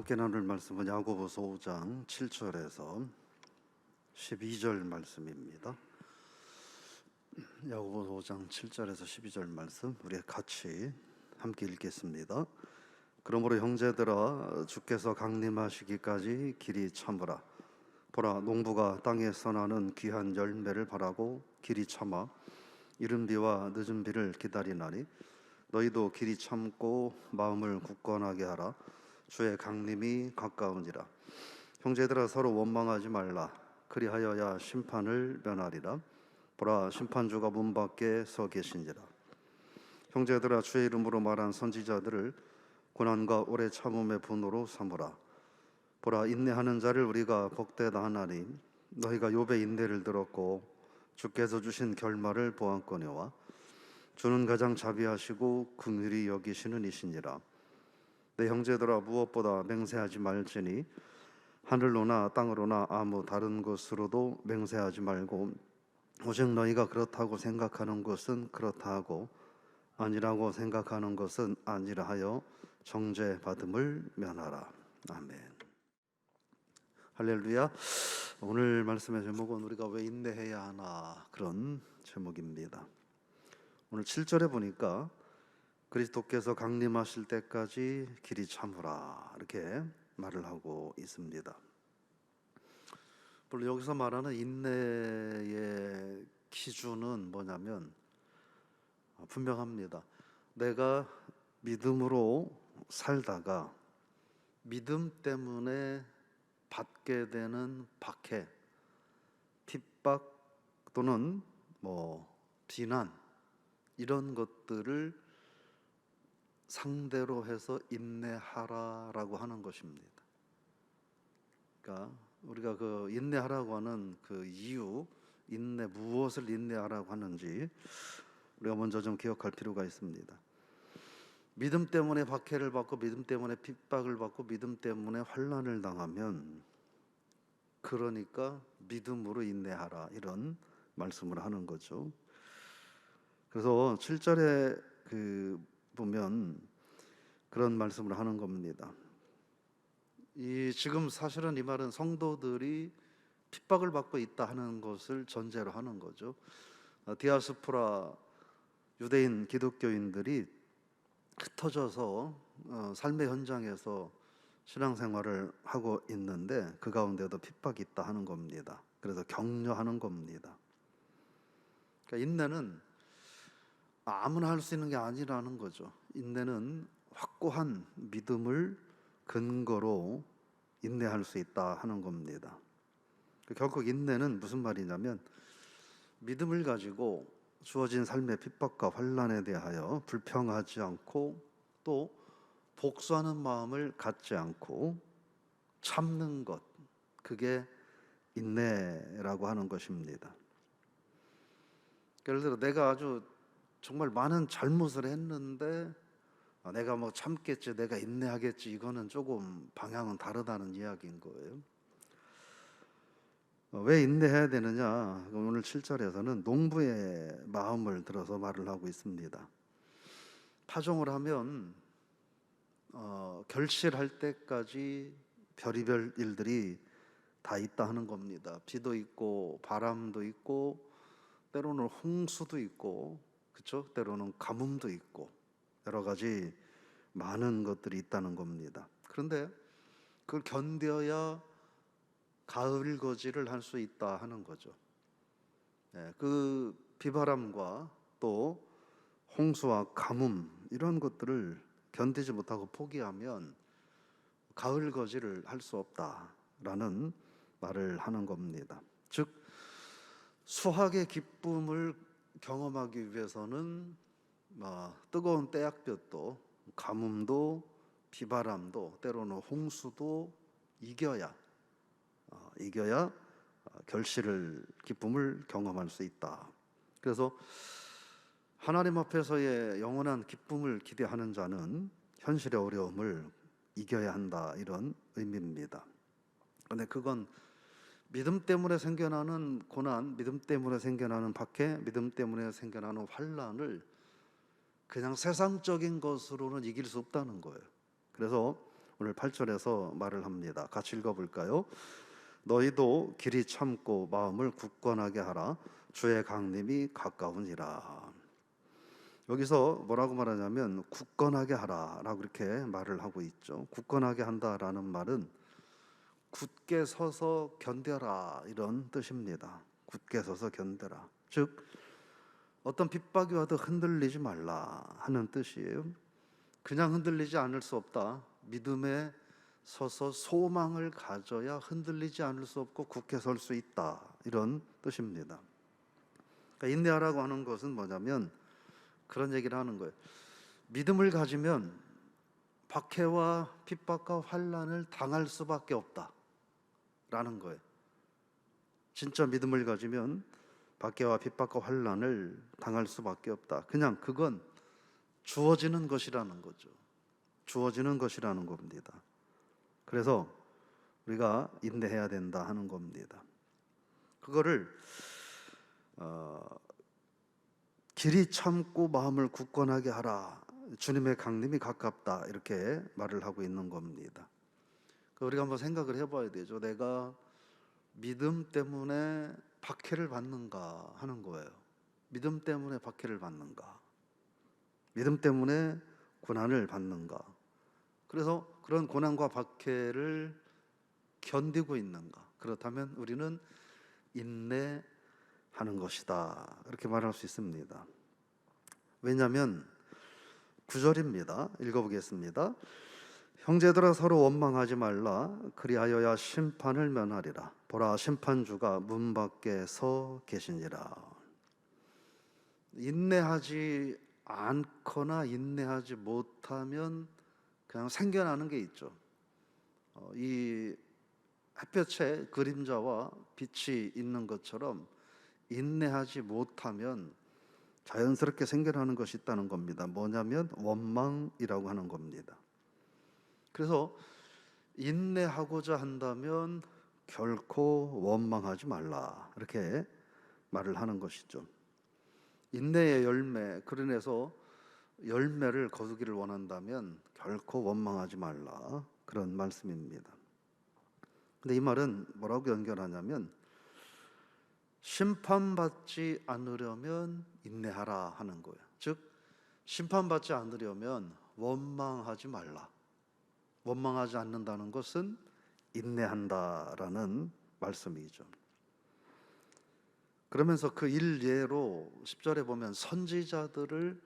함께 나눌 말씀은 야고보서 5장 7절에서 12절 말씀입니다. 야고보서 5장 7절에서 12절 말씀 우리 같이 함께 읽겠습니다. 그러므로 형제들아, 주께서 강림하시기까지 길이 참으라. 보라, 농부가 땅에 선하는 귀한 열매를 바라고 길이 참아 이른 비와 늦은 비를 기다리나니 너희도 길이 참고 마음을 굳건하게 하라. 주의 강림이 가까우니라. 형제들아, 서로 원망하지 말라. 그리하여야 심판을 면하리라. 보라, 심판주가 문 밖에 서 계시니라. 형제들아, 주의 이름으로 말한 선지자들을 고난과 오래 참음의 분으로 삼으라. 보라, 인내하는 자를 우리가 복되다 하나니 너희가 욥의 인내를 들었고 주께서 주신 결말을 보았거니와 주는 가장 자비하시고 긍휼히 여기시는 이시니라. 내 형제들아, 무엇보다 맹세하지 말지니 하늘로나 땅으로나 아무 다른 것으로도 맹세하지 말고 오직 너희가 그렇다고 생각하는 것은 그렇다 하고 아니라고 생각하는 것은 아니라 하여 정죄받음을 면하라. 아멘. 할렐루야. 오늘 말씀의 제목은 우리가 왜 인내해야 하나, 그런 제목입니다. 오늘 7절에 보니까 그리스도께서 강림하실 때까지 길이 참으라, 이렇게 말을 하고 있습니다. 물론 여기서 말하는 인내의 기준은 뭐냐면 분명합니다. 내가 믿음으로 살다가 믿음 때문에 받게 되는 박해, 핍박 또는 비난, 이런 것들을 상대로 해서 인내하라라고 하는 것입니다. 그러니까 우리가 그 인내하라고 하는 그 이유, 무엇을 인내하라고 하는지 우리가 먼저 좀 기억할 필요가 있습니다. 믿음 때문에 박해를 받고 믿음 때문에 핍박을 받고 믿음 때문에 환난을 당하면 그러니까 믿음으로 인내하라, 이런 말씀을 하는 거죠. 그래서 7절에 보면 그런 말씀을 하는 겁니다. 지금 사실은 이 말은 성도들이 핍박을 받고 있다 하는 것을 전제로 하는 거죠. 디아스포라 유대인 기독교인들이 흩어져서 삶의 현장에서 신앙생활을 하고 있는데 그 가운데도 핍박이 있다 하는 겁니다. 그래서 격려하는 겁니다. 그러니까 인내는 아무나 할 수 있는 게 아니라는 거죠. 인내는 확고한 믿음을 근거로 인내할 수 있다 하는 겁니다. 결국 인내는 무슨 말이냐면 믿음을 가지고 주어진 삶의 핍박과 환난에 대하여 불평하지 않고 또 복수하는 마음을 갖지 않고 참는 것, 그게 인내라고 하는 것입니다. 예를 들어 내가 아주 정말 많은 잘못을 했는데 내가 참겠지, 내가 인내하겠지, 이거는 조금 방향은 다르다는 이야기인 거예요. 왜 인내해야 되느냐? 오늘 7절에서는 농부의 마음을 들어서 말을 하고 있습니다. 파종을 하면 결실할 때까지 별의별 일들이 다 있다 하는 겁니다. 비도 있고 바람도 있고 때로는 홍수도 있고, 그렇죠? 때로는 가뭄도 있고 여러 가지 많은 것들이 있다는 겁니다. 그런데 그걸 견뎌야 가을 거지를 할 수 있다 하는 거죠. 그 비바람과 또 홍수와 가뭄, 이런 것들을 견디지 못하고 포기하면 가을 거지를 할 수 없다라는 말을 하는 겁니다. 즉 수확의 기쁨을 경험하기 위해서는 뜨거운 때약볕도 가뭄도 비바람도 때로는 홍수도 이겨야 결실을 기쁨을 경험할 수 있다. 그래서 하나님 앞에서의 영원한 기쁨을 기대하는 자는 현실의 어려움을 이겨야 한다, 이런 의미입니다. 그런데 그건 믿음 때문에 생겨나는 고난, 믿음 때문에 생겨나는 박해, 믿음 때문에 생겨나는 환난을 그냥 세상적인 것으로는 이길 수 없다는 거예요. 그래서 오늘 8절에서 말을 합니다. 같이 읽어볼까요? 너희도 길이 참고 마음을 굳건하게 하라. 주의 강림이 가까우니라. 여기서 뭐라고 말하냐면 굳건하게 하라라고 이렇게 말을 하고 있죠. 굳건하게 한다라는 말은 굳게 서서 견뎌라 이런 뜻입니다. 굳게 서서 견뎌라. 즉 어떤 핍박이 와도 흔들리지 말라 하는 뜻이에요. 그냥 흔들리지 않을 수 없다. 믿음에 서서 소망을 가져야 흔들리지 않을 수 없고 굳게 설 수 있다. 이런 뜻입니다. 그러니까 인내하라고 하는 것은 뭐냐면 그런 얘기를 하는 거예요. 믿음을 가지면 박해와 핍박과 환난을 당할 수밖에 없다라는 거예요. 진짜 믿음을 가지면 박해와 핍박과 환난을 당할 수밖에 없다. 그냥 그건 주어지는 것이라는 거죠. 주어지는 것이라는 겁니다. 그래서 우리가 인내해야 된다 하는 겁니다. 그거를 길이 참고 마음을 굳건하게 하라. 주님의 강림이 가깝다. 이렇게 말을 하고 있는 겁니다. 우리가 한번 생각을 해봐야 되죠. 내가 믿음 때문에 박해를 받는가 하는 거예요. 믿음 때문에 박해를 받는가? 믿음 때문에 고난을 받는가? 그래서 그런 고난과 박해를 견디고 있는가? 그렇다면 우리는 인내하는 것이다. 이렇게 말할 수 있습니다. 왜냐하면 9절입니다. 읽어보겠습니다. 형제들아 서로 원망하지 말라. 그리하여야 심판을 면하리라. 보라 심판주가 문 밖에 서 계시니라. 인내하지 않거나 인내하지 못하면 그냥 생겨나는 게 있죠. 이 햇볕에 그림자와 빛이 있는 것처럼 인내하지 못하면 자연스럽게 생겨나는 것이 있다는 겁니다. 뭐냐면 원망이라고 하는 겁니다. 그래서 인내하고자 한다면 결코 원망하지 말라 이렇게 말을 하는 것이죠. 인내의 열매, 그러내서 열매를 거두기를 원한다면 결코 원망하지 말라 그런 말씀입니다. 근데 이 말은 뭐라고 연결하냐면 심판받지 않으려면 인내하라 하는 거예요. 즉 심판받지 않으려면 원망하지 말라. 원망하지 않는다는 것은 인내한다라는 말씀이죠. 그러면서 그 일례로 10절에 보면 선지자들을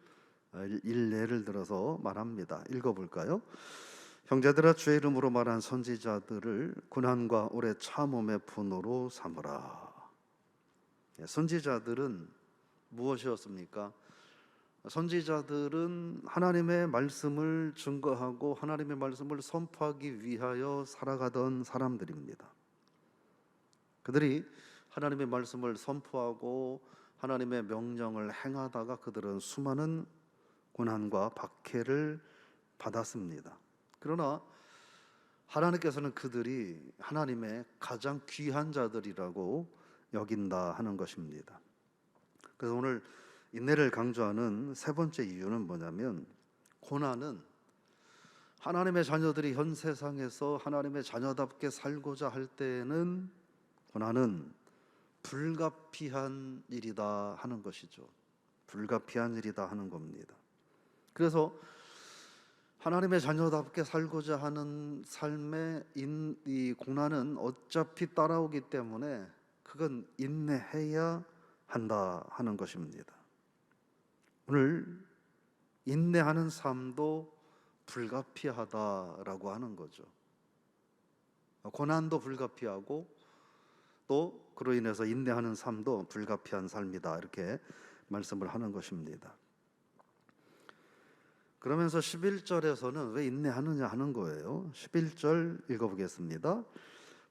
일례를 들어서 말합니다. 읽어볼까요? 형제들아 주의 이름으로 말한 선지자들을 고난과 오래 참음의 분으로 삼으라. 선지자들은 무엇이었습니까? 선지자들은 하나님의 말씀을 증거하고 하나님의 말씀을 선포하기 위하여 살아가던 사람들입니다. 그들이 하나님의 말씀을 선포하고 하나님의 명령을 행하다가 그들은 수많은 고난과 박해를 받았습니다. 그러나 하나님께서는 그들이 하나님의 가장 귀한 자들이라고 여긴다 하는 것입니다. 그래서 오늘 인내를 강조하는 세 번째 이유는 뭐냐면 고난은 하나님의 자녀들이 현 세상에서 하나님의 자녀답게 살고자 할 때에는 고난은 불가피한 일이다 하는 것이죠. 불가피한 일이다 하는 겁니다. 그래서 하나님의 자녀답게 살고자 하는 삶의 이 고난은 어차피 따라오기 때문에 그건 인내해야 한다 하는 것입니다. 오늘 인내하는 삶도 불가피하다라고 하는 거죠. 고난도 불가피하고 또 그로 인해서 인내하는 삶도 불가피한 삶이다 이렇게 말씀을 하는 것입니다. 그러면서 11절에서는 왜 인내하느냐 하는 거예요. 11절 읽어보겠습니다.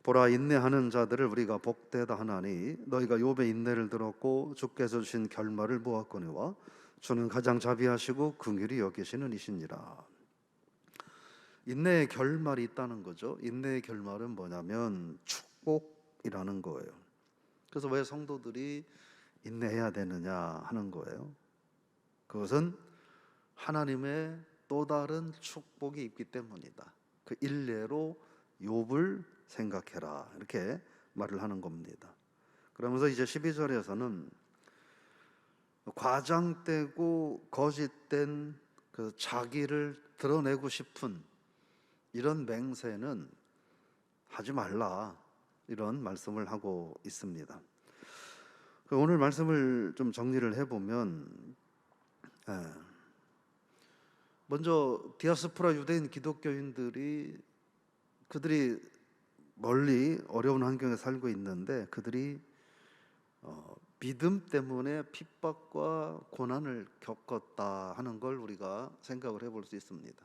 보라 인내하는 자들을 우리가 복되다 하나니 너희가 욥의 인내를 들었고 주께서 주신 결말을 보았거니와 주는 가장 자비하시고 긍휼히 여기시는 이시니라. 인내의 결말이 있다는 거죠. 인내의 결말은 뭐냐면 축복이라는 거예요. 그래서 왜 성도들이 인내해야 되느냐 하는 거예요. 그것은 하나님의 또 다른 축복이 있기 때문이다. 그 일례로 욥을 생각해라, 이렇게 말을 하는 겁니다. 그러면서 이제 12절에서는 과장되고 거짓된 그 자기를 드러내고 싶은 이런 맹세는 하지 말라, 이런 말씀을 하고 있습니다. 오늘 말씀을 좀 정리를 해보면, 먼저 디아스포라 유대인 기독교인들이 그들이 멀리 어려운 환경에 살고 있는데 그들이 믿음 때문에 핍박과 고난을 겪었다 하는 걸 우리가 생각을 해볼 수 있습니다.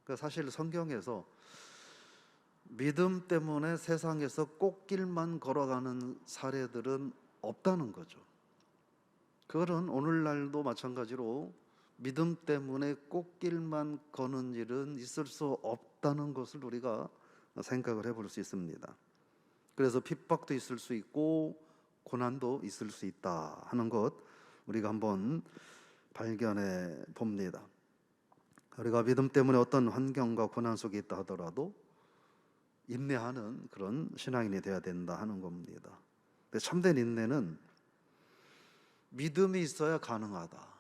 그러니까 사실 성경에서 믿음 때문에 세상에서 꽃길만 걸어가는 사례들은 없다는 거죠. 그거는 오늘날도 마찬가지로 믿음 때문에 꽃길만 거는 일은 있을 수 없다는 것을 우리가 생각을 해볼 수 있습니다. 그래서 핍박도 있을 수 있고 고난도 있을 수 있다 하는 것 우리가 한번 발견해 봅니다. 우리가 믿음 때문에 어떤 환경과 고난 속에 있다 하더라도 인내하는 그런 신앙인이 되어야 된다 하는 겁니다. 근데 참된 인내는 믿음이 있어야 가능하다,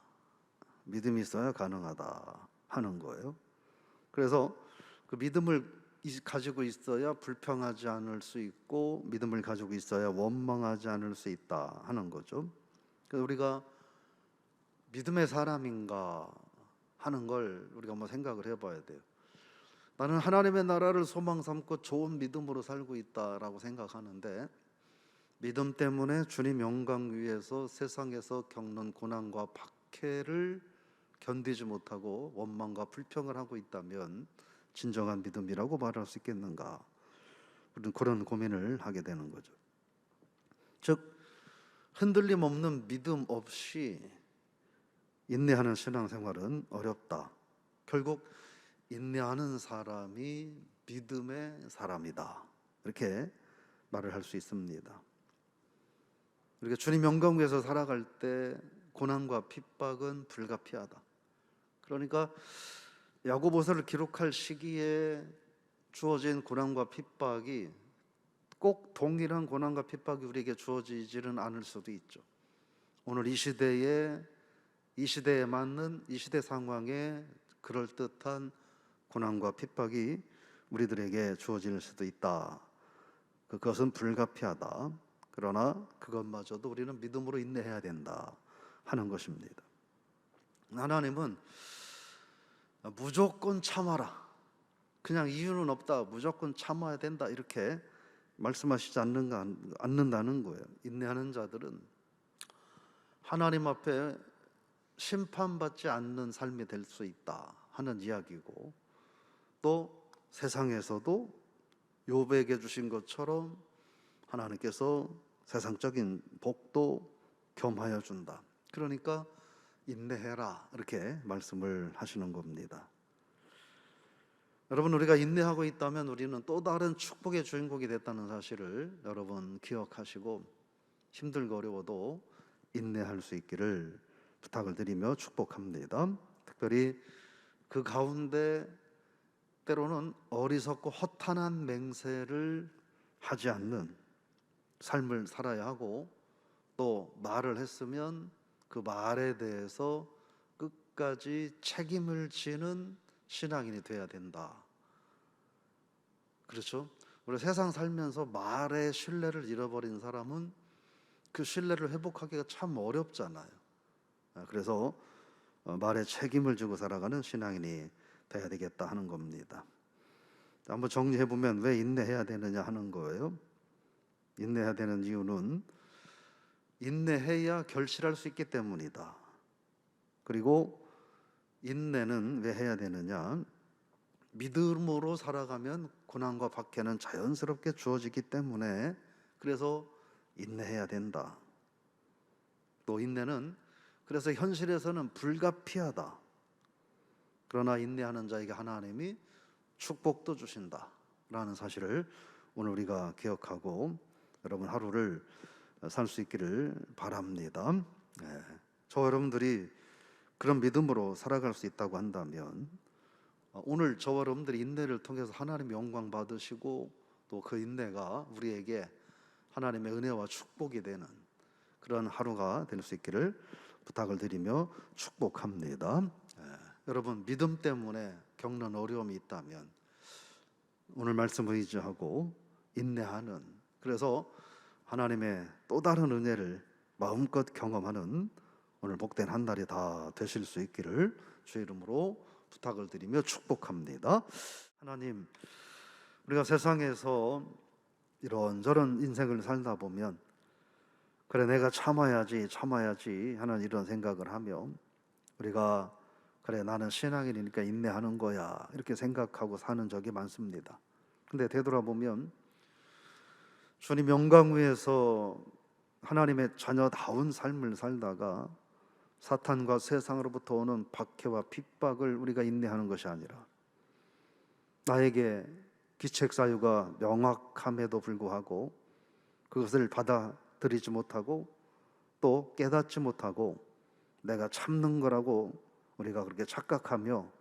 믿음이 있어야 가능하다 하는 거예요. 그래서 그 믿음을 가지고 있어야 불평하지 않을 수 있고 믿음을 가지고 있어야 원망하지 않을 수 있다 하는 거죠. 그래서 우리가 믿음의 사람인가 하는 걸 우리가 한번 생각을 해봐야 돼요. 나는 하나님의 나라를 소망 삼고 좋은 믿음으로 살고 있다라고 생각하는데 믿음 때문에 주님 영광 위에서 세상에서 겪는 고난과 박해를 견디지 못하고 원망과 불평을 하고 있다면 진정한 믿음이라고 말할 수 있겠는가? 그런 고민을 하게 되는 거죠. 즉 흔들림 없는 믿음 없이 인내하는 신앙생활은 어렵다. 결국 인내하는 사람이 믿음의 사람이다, 이렇게 말을 할 수 있습니다. 우리가 주님 영광 위에서 살아갈 때 고난과 핍박은 불가피하다. 그러니까 야고보서를 기록할 시기에 주어진 고난과 핍박이 꼭 동일한 고난과 핍박이 우리에게 주어지지는 않을 수도 있죠. 오늘 이 시대에 맞는 이 시대 상황에 그럴듯한 고난과 핍박이 우리들에게 주어질 수도 있다. 그것은 불가피하다. 그러나 그것마저도 우리는 믿음으로 인내해야 된다 하는 것입니다. 하나님은 무조건 참아라, 그냥 이유는 없다, 무조건 참아야 된다, 이렇게 말씀하시지 않는다는 거예요. 인내하는 자들은 하나님 앞에 심판받지 않는 삶이 될 수 있다 하는 이야기고, 또 세상에서도 욥에게 주신 것처럼 하나님께서 세상적인 복도 겸하여 준다. 그러니까 인내해라, 이렇게 말씀을 하시는 겁니다. 여러분, 우리가 인내하고 있다면 우리는 또 다른 축복의 주인공이 됐다는 사실을 여러분 기억하시고 힘들고 어려워도 인내할 수 있기를 부탁을 드리며 축복합니다. 특별히 그 가운데 때로는 어리석고 허탄한 맹세를 하지 않는 삶을 살아야 하고, 또 말을 했으면 그 말에 대해서 끝까지 책임을 지는 신앙인이 돼야 된다. 그렇죠? 우리 세상 살면서 말의 신뢰를 잃어버린 사람은 그 신뢰를 회복하기가 참 어렵잖아요. 그래서 말에 책임을 지고 살아가는 신앙인이 돼야 되겠다 하는 겁니다. 한번 정리해보면 왜 인내해야 되느냐 하는 거예요. 인내해야 되는 이유는 인내해야 결실할 수 있기 때문이다. 그리고 인내는 왜 해야 되느냐? 믿음으로 살아가면 고난과 박해는 자연스럽게 주어지기 때문에 그래서 인내해야 된다. 또 인내는 그래서 현실에서는 불가피하다. 그러나 인내하는 자에게 하나님이 축복도 주신다라는 사실을 오늘 우리가 기억하고 여러분 하루를 살 수 있기를 바랍니다. 저 여러분들이 그런 믿음으로 살아갈 수 있다고 한다면 오늘 저와 여러분들이 인내를 통해서 하나님의 영광 받으시고 또 그 인내가 우리에게 하나님의 은혜와 축복이 되는 그런 하루가 될 수 있기를 부탁을 드리며 축복합니다. 여러분, 믿음 때문에 겪는 어려움이 있다면 오늘 말씀을 의지하고 인내하는, 그래서 하나님의 또 다른 은혜를 마음껏 경험하는 오늘 복된 한 날이 다 되실 수 있기를 주의 이름으로 부탁을 드리며 축복합니다. 하나님, 우리가 세상에서 이런저런 인생을 살다 보면 그래 내가 참아야지 하는 이런 생각을 하며 우리가 그래 나는 신앙인이니까 인내하는 거야 이렇게 생각하고 사는 적이 많습니다. 근데 되돌아보면 주님 영광 위에서 하나님의 자녀다운 삶을 살다가 사탄과 세상으로부터 오는 박해와 핍박을 우리가 인내하는 것이 아니라 나에게 귀책 사유가 명확함에도 불구하고 그것을 받아들이지 못하고 또 깨닫지 못하고 내가 참는 거라고 우리가 그렇게 착각하며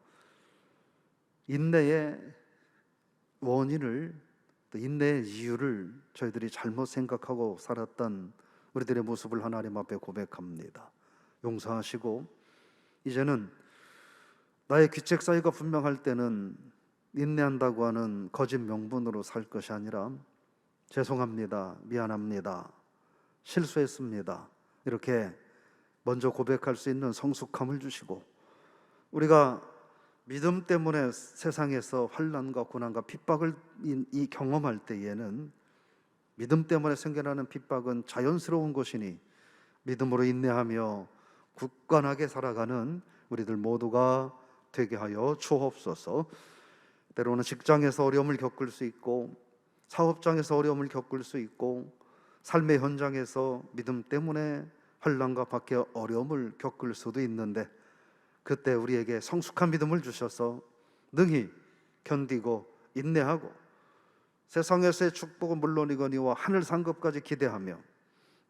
인내의 원인을, 또 인내의 이유를 저희들이 잘못 생각하고 살았던 우리들의 모습을 하나님 앞에 고백합니다. 용서하시고 이제는 나의 귀책 사유가 분명할 때는 인내한다고 하는 거짓 명분으로 살 것이 아니라 죄송합니다, 미안합니다, 실수했습니다 이렇게 먼저 고백할 수 있는 성숙함을 주시고, 우리가 믿음 때문에 세상에서 환난과 고난과 핍박을 경험할 때에는 믿음 때문에 생겨나는 핍박은 자연스러운 것이니 믿음으로 인내하며 굳건하게 살아가는 우리들 모두가 되게 하여 주옵소서. 때로는 직장에서 어려움을 겪을 수 있고 사업장에서 어려움을 겪을 수 있고 삶의 현장에서 믿음 때문에 환난과 박해 어려움을 겪을 수도 있는데 그때 우리에게 성숙한 믿음을 주셔서 능히 견디고 인내하고 세상에서의 축복은 물론이거니와 하늘 상급까지 기대하며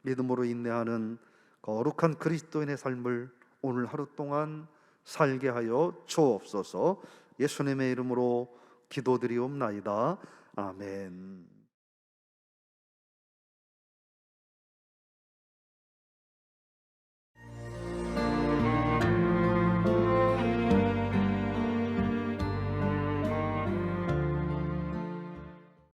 믿음으로 인내하는 거룩한 그리스도인의 삶을 오늘 하루 동안 살게 하여 주옵소서. 예수님의 이름으로 기도드리옵나이다. 아멘.